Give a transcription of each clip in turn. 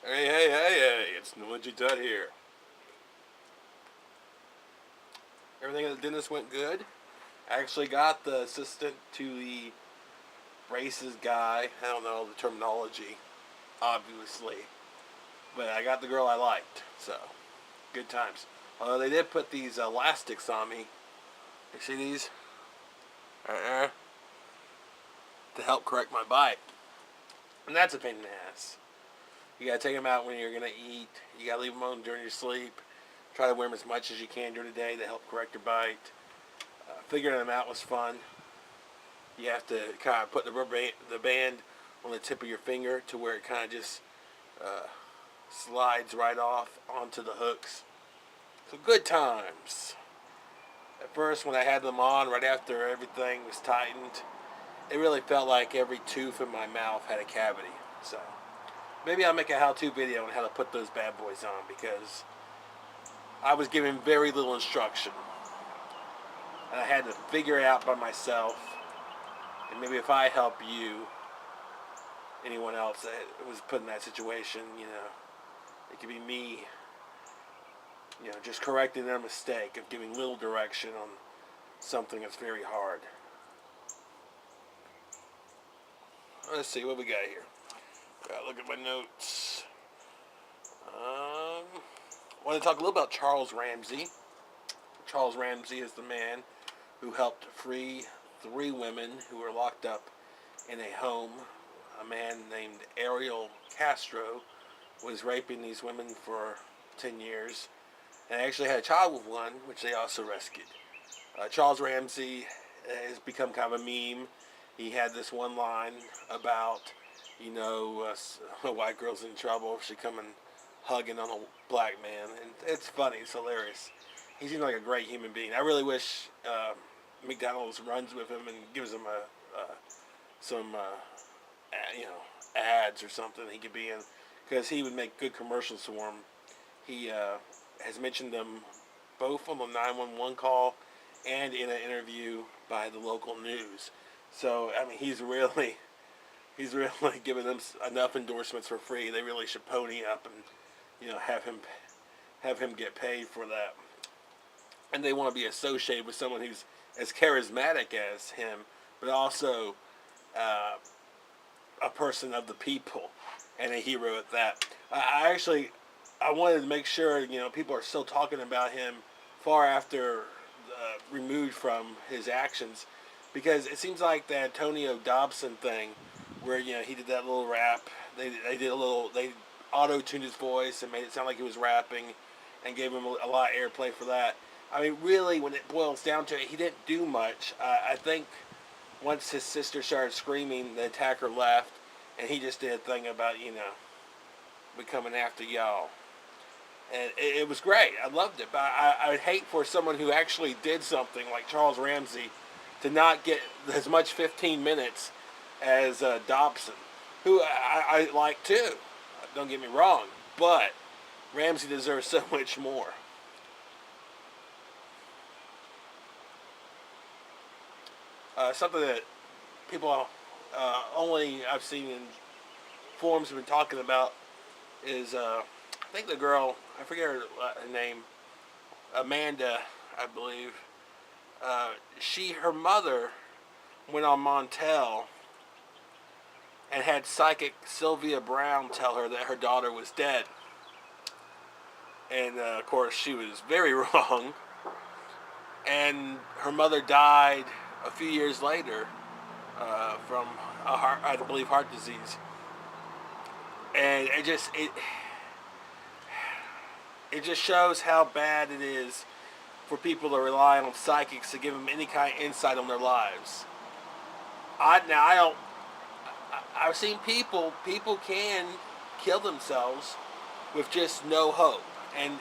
Hey, hey, hey, hey, it's Noyjeetut here. Everything at the dentist went good. I actually got the assistant to the braces guy. I don't know the terminology, obviously. But I got the girl I liked, so good times. Although they did put these elastics on me. You see these? Uh-uh. To help correct my bite. And that's a pain in the ass. You gotta take them out when you're gonna eat. You gotta leave them on during your sleep. Try to wear them as much as you can during the day to help correct your bite. Figuring them out was fun. You have to kind of put the band on the tip of your finger to where it kind of just uh, slides right off onto the hooks. So good times. At first, when I had them on, right after everything was tightened, it really felt like every tooth in my mouth had a cavity. So maybe I'll make a how-to video on how to put those bad boys on because I was given very little instruction. And I had to figure it out by myself. And maybe if I help you, anyone else that was put in that situation, it could be me, just correcting their mistake of giving little direction on something that's very hard. Let's see what we got here. Gotta look at my notes. I want to talk a little about Charles Ramsey. Charles Ramsey is the man who helped free 3 women who were locked up in a home. A man named Ariel Castro was raping these women for 10 years and actually had a child with one, which they also rescued. Charles Ramsey has become kind of a meme. He had this one line about, a white girl's in trouble if she come and hugging on a black man. And it's funny. It's hilarious. He seems like a great human being. I really wish McDonald's runs with him and gives him some ads or something he could be in, because he would make good commercials for him. He has mentioned them both on the 911 call and in an interview by the local news. So I mean, he's really giving them enough endorsements for free. They really should pony up and have him get paid for that. And they want to be associated with someone who's as charismatic as him, but also a person of the people and a hero at that. I wanted to make sure people are still talking about him far after removed from his actions, because it seems like the Antonio Dobson thing, where he did that little rap. They auto tuned his voice and made it sound like he was rapping, and gave him a lot of airplay for that. I mean, really, when it boils down to it, he didn't do much. I think once his sister started screaming, the attacker left, and he just did a thing about, we coming after y'all. And it was great. I loved it. But I would hate for someone who actually did something like Charles Ramsey to not get as much 15 minutes as Dobson, who I like too. Don't get me wrong. But Ramsey deserves so much more. Something that people only I've seen in forums have been talking about is I think the girl, I forget her name, Amanda, I believe. Her mother went on Montel and had psychic Sylvia Browne tell her that her daughter was dead. And of course, she was very wrong. And her mother died a few years later from I believe, heart disease. And it just shows how bad it is for people to rely on psychics to give them any kind of insight on their lives. I don't. I've seen people can kill themselves with just no hope, and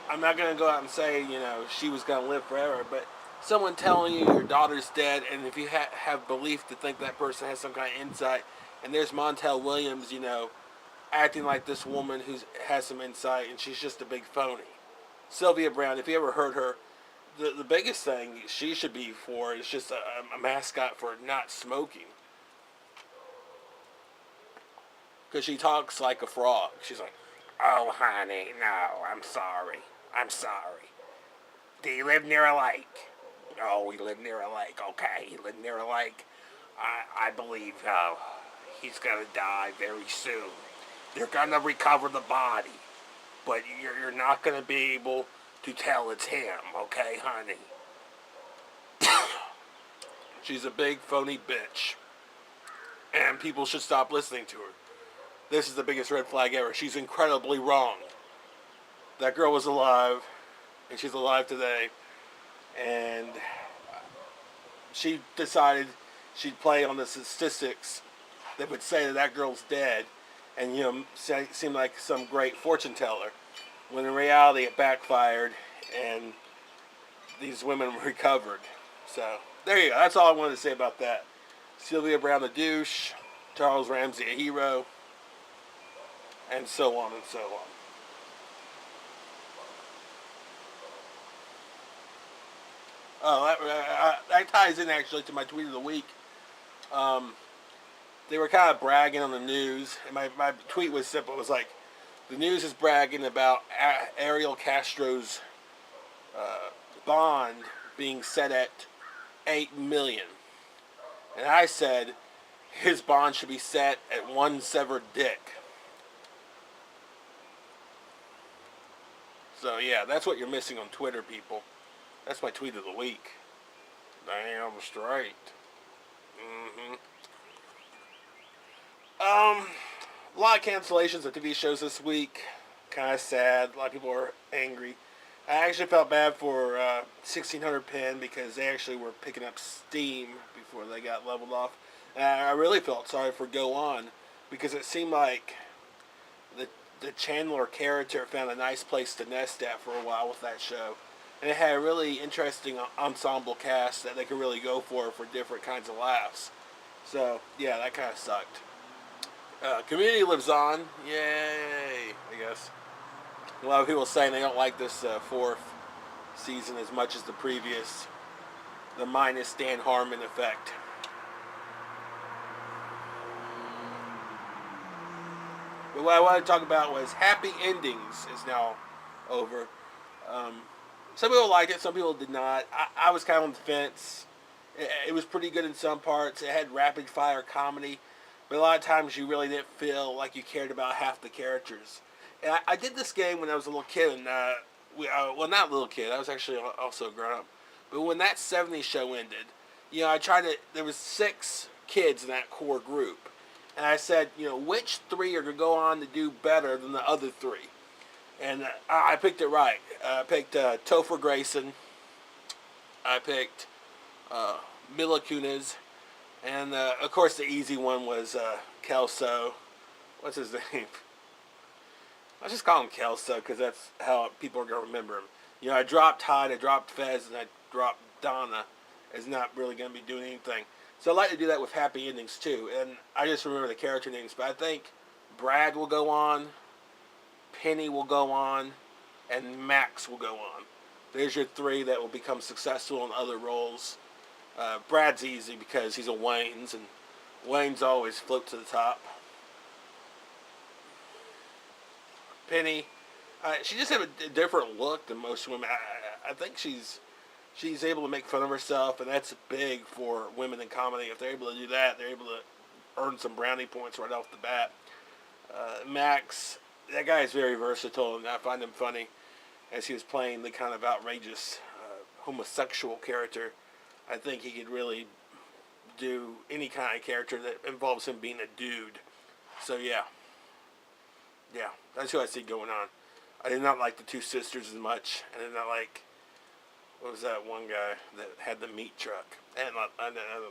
I'm not gonna go out and say she was gonna live forever, but someone telling you your daughter's dead, and if you have belief to think that person has some kind of insight, and there's Montel Williams, acting like this woman who has some insight, and she's just a big phony. Sylvia Browne, if you ever heard her, the biggest thing she should be for is just a mascot for not smoking. because she talks like a frog. She's like, "Oh, honey, no, I'm sorry. I'm sorry. Do you live near a lake?" "Oh, we live near a lake." "Okay, you live near a lake. I believe he's gonna die very soon. They're gonna recover the body, but you're not gonna be able to tell it's him, okay, honey?" She's a big phony bitch, and people should stop listening to her. This is the biggest red flag ever. She's incredibly wrong. That girl was alive, and she's alive today, and she decided she'd play on the statistics that would say that that girl's dead, and seem like some great fortune teller, when in reality it backfired, and these women recovered. So there you go. That's all I wanted to say about that. Sylvia Browne, the douche. Charles Ramsey, a hero, and so on and so on. Oh, that ties in actually to my tweet of the week. Um, they were kind of bragging on the news, and my tweet was simple. It was like, the news is bragging about Ariel Castro's bond being set at $8 million, and I said his bond should be set at one severed dick. So yeah, that's what you're missing on Twitter, people. That's my tweet of the week. Damn straight. Mm-hmm. A lot of cancellations of TV shows this week. Kind of sad. A lot of people are angry. I actually felt bad for 1600 Pin, because they actually were picking up steam before they got leveled off. And I really felt sorry for Go On, because it seemed like the Chandler character found a nice place to nest at for a while with that show. And it had a really interesting ensemble cast that they could really go for different kinds of laughs. So, yeah, that kind of sucked. Community lives on. Yay, I guess. A lot of people saying they don't like this fourth season as much as the previous. The minus Dan Harmon effect. But what I wanted to talk about was Happy Endings is now over. Um, some people liked it, some people did not. I was kind of on the fence. It was pretty good in some parts. It had rapid fire comedy, but a lot of times you really didn't feel like you cared about half the characters. And I did this game when I was a little kid, and well, not a little kid. I was actually also a grown up. But when that '70s show ended, I tried to. There was 6 kids in that core group, and I said, which 3 are going to go on to do better than the other 3? And I picked it right. I picked Topher Grayson. I picked Mila Kunis. And, of course, the easy one was Kelso. What's his name? Let's just call him Kelso, because that's how people are going to remember him. I dropped Hyde, I dropped Fez, and I dropped Donna. Is not really going to be doing anything. So I like to do that with Happy Endings, too. And I just remember the character names. But I think Brad will go on, Penny will go on, and Max will go on. There's your 3 that will become successful in other roles. Brad's easy because he's a Wayne's, and Wayne's always float to the top. Penny, she just had a different look than most women. I think she's able to make fun of herself, and that's big for women in comedy. If they're able to do that, they're able to earn some brownie points right off the bat. Max, that guy is very versatile, and I find him funny as he was playing the kind of outrageous homosexual character. I think he could really do any kind of character that involves him being a dude. So yeah, that's who I see going on. I did not like the 2 sisters as much. I did not like, what was that one guy that had the meat truck? I didn't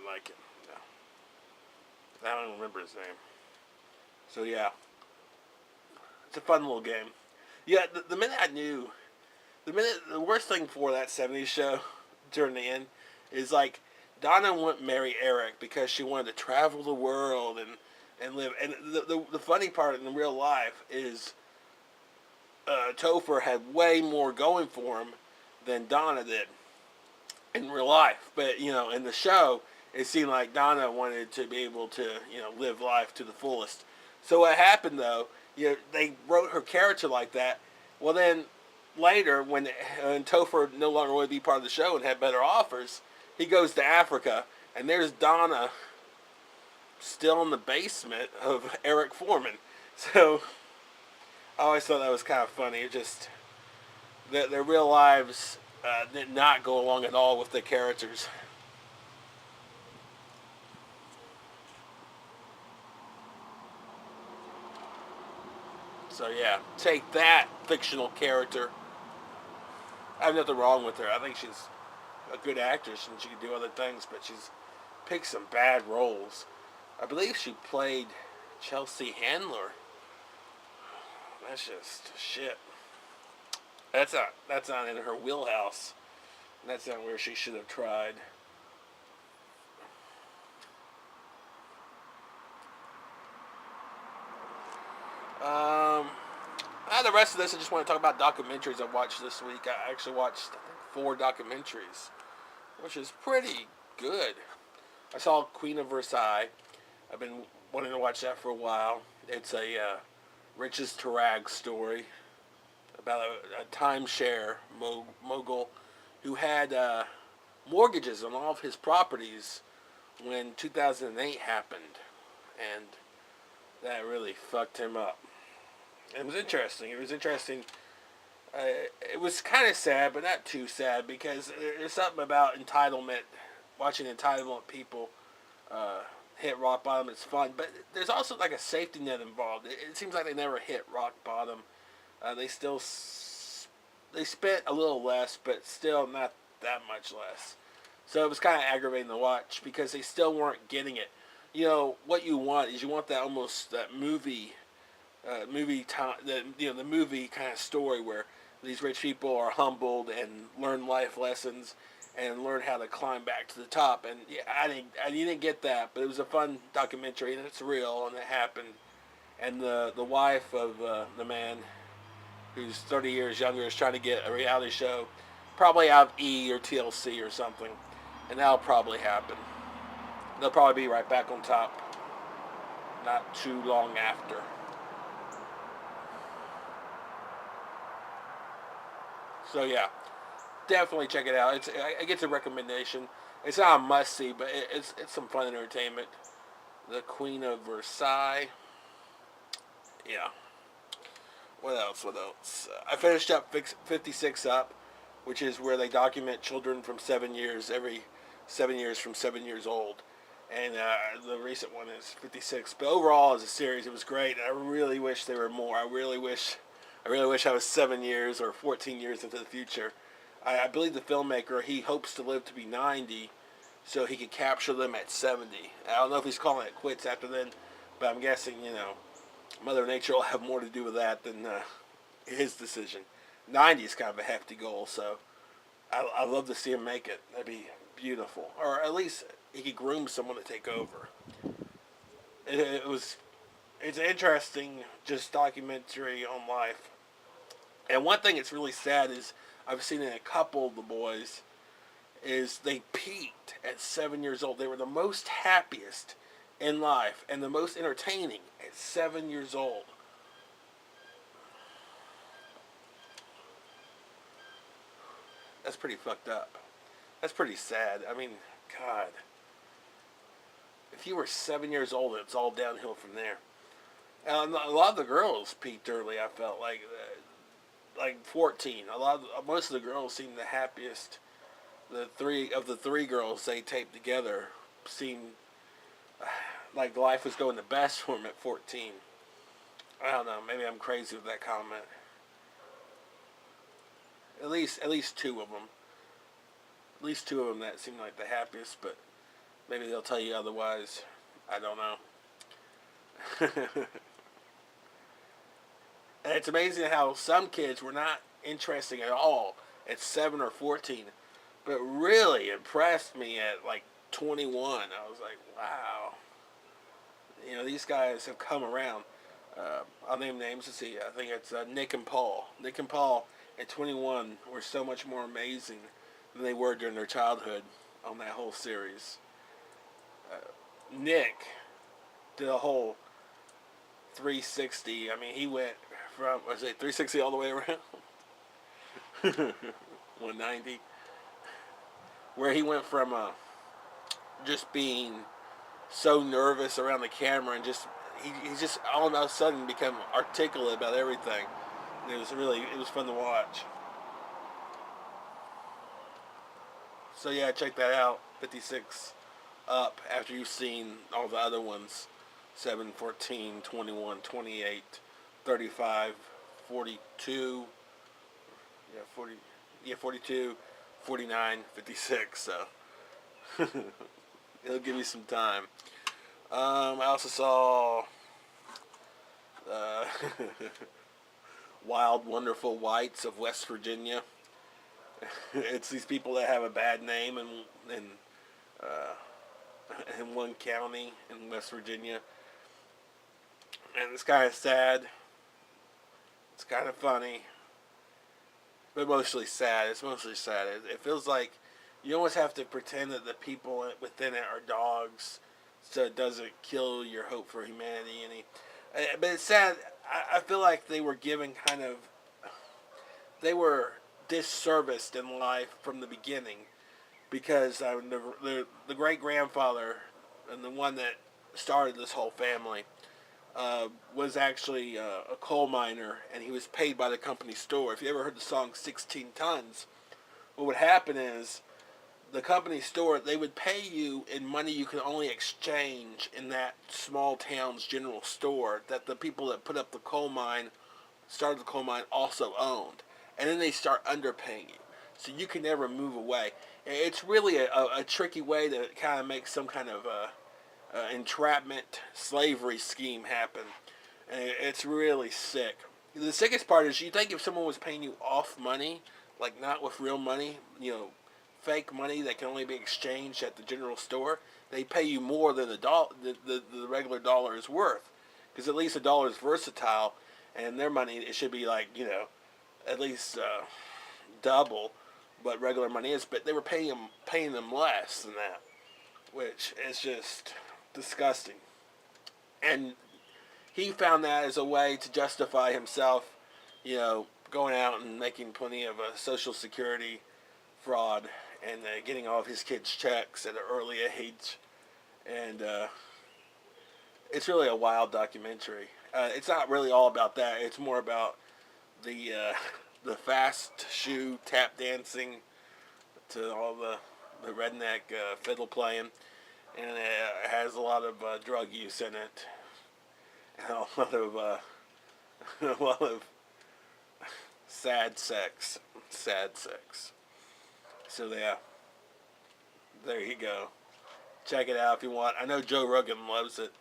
like him. No. I don't remember his name. So yeah, it's a fun little game. Yeah, the minute I knew, the worst thing for that '70s show during the end is like Donna wouldn't marry Eric because she wanted to travel the world and live. And the funny part in real life is Topher had way more going for him than Donna did in real life. But in the show, it seemed like Donna wanted to be able to live life to the fullest. So what happened though? They wrote her character like that. Well, then later, when Topher no longer wanted to be part of the show and had better offers, he goes to Africa, and there's Donna still in the basement of Eric Foreman. So I always thought that was kind of funny. It just their real lives did not go along at all with the characters. So yeah, take that fictional character. I have nothing wrong with her. I think she's a good actress and she can do other things, but she's picked some bad roles. I believe she played Chelsea Handler. That's just shit. That's not in her wheelhouse. That's not where she should have tried. The rest of this, I just want to talk about documentaries I watched this week. I actually watched, I think, 4 documentaries, which is pretty good. I saw Queen of Versailles. I've been wanting to watch that for a while. It's a riches to rags story about a timeshare mogul who had mortgages on all of his properties when 2008 happened, and that really fucked him up. It was interesting. It was kind of sad, but not too sad, because there's something about entitlement. Watching entitlement people hit rock bottom, it's fun, but there's also like a safety net involved. It seems like they never hit rock bottom. They still they spent a little less, but still not that much less. So it was kind of aggravating to watch because they still weren't getting it. What you want is you want that almost that movie time, the movie kind of story where these rich people are humbled and learn life lessons and learn how to climb back to the top. And yeah, I didn't get that, but it was a fun documentary and it's real and it happened. And the wife of the man who's 30 years younger is trying to get a reality show, probably out of E or TLC or something, and that'll probably happen. They'll probably be right back on top, not too long after. So yeah, definitely check it out. I get a recommendation. It's not a must see, but it's some fun entertainment. The Queen of Versailles. Yeah. What else? I finished up 56 Up, which is where they document children from 7 years, every 7 years from 7 years old. And the recent one is 56. But overall, as a series, it was great. I really wish there were more. I really wish I was 7 years or 14 years into the future. I believe the filmmaker, he hopes to live to be 90 so he could capture them at 70. I don't know if he's calling it quits after then, but I'm guessing, Mother Nature will have more to do with that than his decision. 90 is kind of a hefty goal, so I'd love to see him make it. That'd be beautiful. Or at least he could groom someone to take over. It's an interesting just documentary on life. And one thing that's really sad is I've seen in a couple of the boys is they peaked at 7 years old. They were the most happiest in life and the most entertaining at 7 years old. That's pretty fucked up. That's pretty sad. I mean, God. If you were 7 years old, it's all downhill from there. And a lot of the girls peaked early. I felt like 14. Most of the girls seemed the happiest. The three girls they taped together seemed like life was going the best for them at 14. I don't know. Maybe I'm crazy with that comment. At least two of them. At least two of them that seemed like the happiest, but maybe they'll tell you otherwise. I don't know. And it's amazing how some kids were not interesting at all at 7 or 14, but really impressed me at like 21. I was like, wow. These guys have come around. I'll name names. Let's see. I think it's Nick and Paul. Nick and Paul at 21 were so much more amazing than they were during their childhood on that whole series. Nick did a whole 360. I mean, he went from, was it 360 all the way around? 190. Where he went from just being so nervous around the camera and just, he just all of a sudden became articulate about everything. And it was fun to watch. So yeah, check that out. 56 up after you've seen all the other ones. 7, 14, 21, 28, 35, 42. Yeah, 40. Yeah, 42, 49, 56. So it'll give you some time. I also saw uh, Wild Wonderful Whites of West Virginia. It's these people that have a bad name in uh, in one county in West Virginia, and it's kind of sad. It's kind of funny, but mostly sad. It's mostly sad. It feels like you almost have to pretend that the people within it are dogs, so it doesn't kill your hope for humanity any. But it's sad. I feel like they were given kind of, they were disserviced in life from the beginning, because the great grandfather and the one that started this whole family was actually a coal miner, and he was paid by the company store. If you ever heard the song 16 Tons, what would happen is the company store, they would pay you in money you could only exchange in that small town's general store that the people that put up the coal mine, started the coal mine, also owned. And then they start underpaying you. So you can never move away. It's really a tricky way to kind of make some kind of entrapment slavery scheme happen. And it's really sick. The sickest part is, you think if someone was paying you off money, like not with real money, fake money that can only be exchanged at the general store, they pay you more than the regular dollar is worth. Because at least a dollar is versatile, and their money, it should be like, at least double what regular money is. But they were paying them less than that, which is just disgusting. And he found that as a way to justify himself, going out and making plenty of Social Security fraud, and getting all of his kids' checks at an early age. And it's really a wild documentary. It's not really all about that. It's more about the fast shoe tap dancing to all the redneck fiddle playing, and it has a lot of drug use in it, and a lot of a lot of sad sex. So yeah, there you go. Check it out if you want. I know Joe Rogan loves it.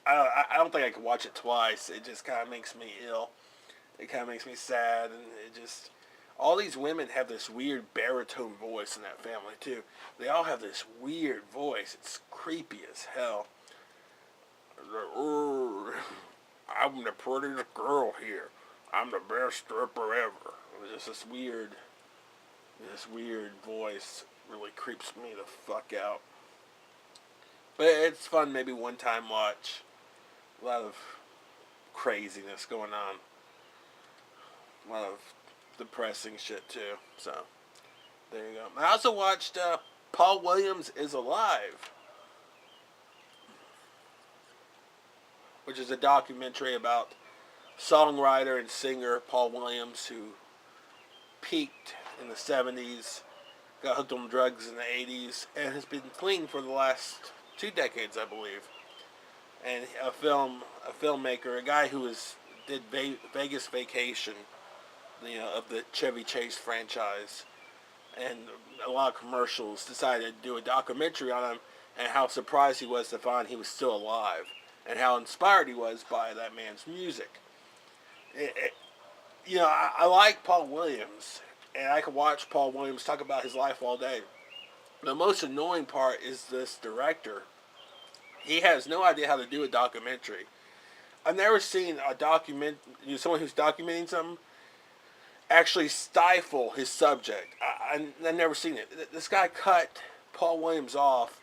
I don't think I could watch it twice. It just kind of makes me ill. It kind of makes me sad, and it just, all these women have this weird baritone voice in that family too. They all have this weird voice. It's creepy as hell. I'm the prettiest girl here. I'm the best stripper ever. It's just this weird voice really creeps me the fuck out. But it's fun, maybe one time watch. A lot of craziness going on. A lot of depressing shit too. So, there you go. I also watched Paul Williams Is Alive, which is a documentary about songwriter and singer Paul Williams, who peaked in the 70s, got hooked on drugs in the 80s, and has been clean for the last 2 decades, I believe. And a filmmaker, a guy who did Vegas Vacation, of the Chevy Chase franchise, and a lot of commercials, decided to do a documentary on him, and how surprised he was to find he was still alive, and how inspired he was by that man's music. I like Paul Williams, and I could watch Paul Williams talk about his life all day. The most annoying part is this director. He has no idea how to do a documentary. I've never seen someone who's documenting something actually stifle his subject. I've never seen it. This guy cut Paul Williams off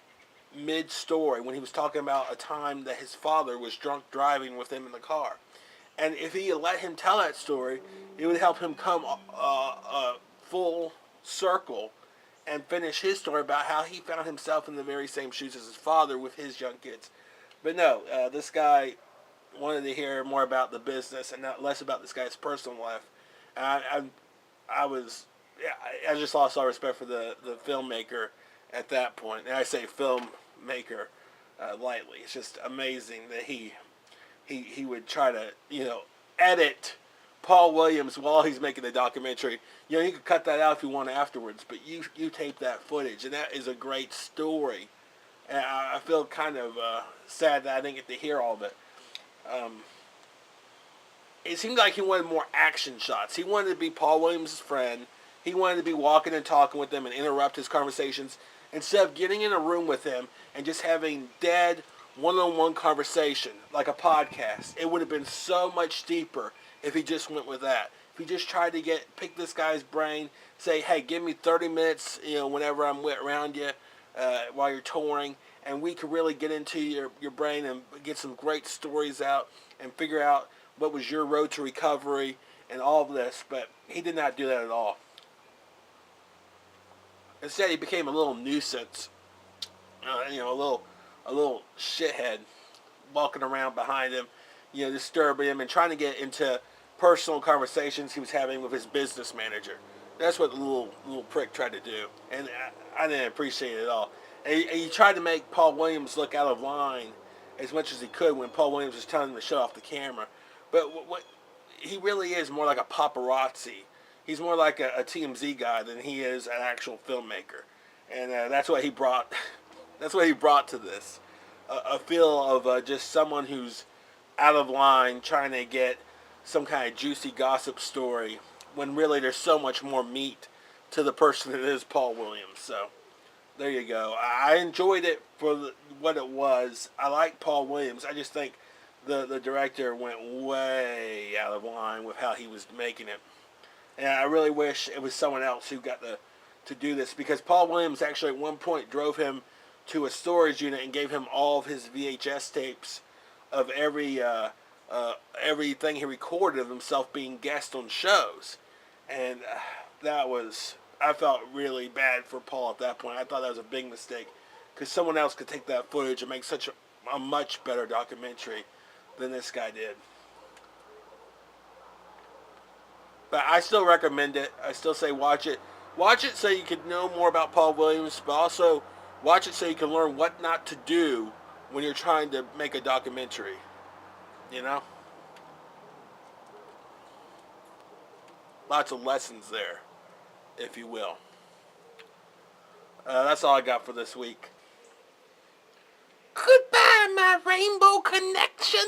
mid-story when he was talking about a time that his father was drunk driving with him in the car. And if he had let him tell that story, it would help him come full circle and finish his story about how he found himself in the very same shoes as his father with his young kids. But no, this guy wanted to hear more about the business and not less about this guy's personal life. And I was, yeah, I just lost all respect for the filmmaker at that point. And I say filmmaker lightly. It's just amazing that he would try to, edit Paul Williams while he's making the documentary. You could cut that out if you want afterwards, but you tape that footage, and that is a great story. And I feel kind of sad that I didn't get to hear all of it. It seemed like he wanted more action shots. He wanted to be Paul Williams' friend. He wanted to be walking and talking with him and interrupt his conversations instead of getting in a room with him and just having dead one-on-one conversation like a podcast. It would have been so much deeper if he just went with that. If he just tried to pick this guy's brain, say, hey, give me 30 minutes, whenever I'm around you while you're touring, and we could really get into your brain and get some great stories out and figure out what was your road to recovery and all of this. But he did not do that at all. Instead, he became a little nuisance, a little shithead walking around behind him, disturbing him and trying to get into personal conversations he was having with his business manager. That's what the little prick tried to do, and I didn't appreciate it at all. And he tried to make Paul Williams look out of line as much as he could when Paul Williams was telling him to shut off the camera. But what he really is more like a paparazzi. He's more like a TMZ guy than he is an actual filmmaker, and that's what he brought. That's what he brought to this. A feel of just someone who's out of line trying to get some kind of juicy gossip story when really there's so much more meat to the person that is Paul Williams. So there you go. I enjoyed it for what it was. I like Paul Williams. I just think the director went way out of line with how he was making it. And I really wish it was someone else who got to do this, because Paul Williams actually at one point drove him to a storage unit and gave him all of his VHS tapes of everything he recorded of himself being guest on shows. And I felt really bad for Paul at that point. I thought that was a big mistake, because someone else could take that footage and make such a much better documentary than this guy did. But I still recommend it. I still say watch it. Watch it so you can know more about Paul Williams, but also watch it so you can learn what not to do when you're trying to make a documentary. Lots of lessons there, if you will. That's all I got for this week. Goodbye, my rainbow connections.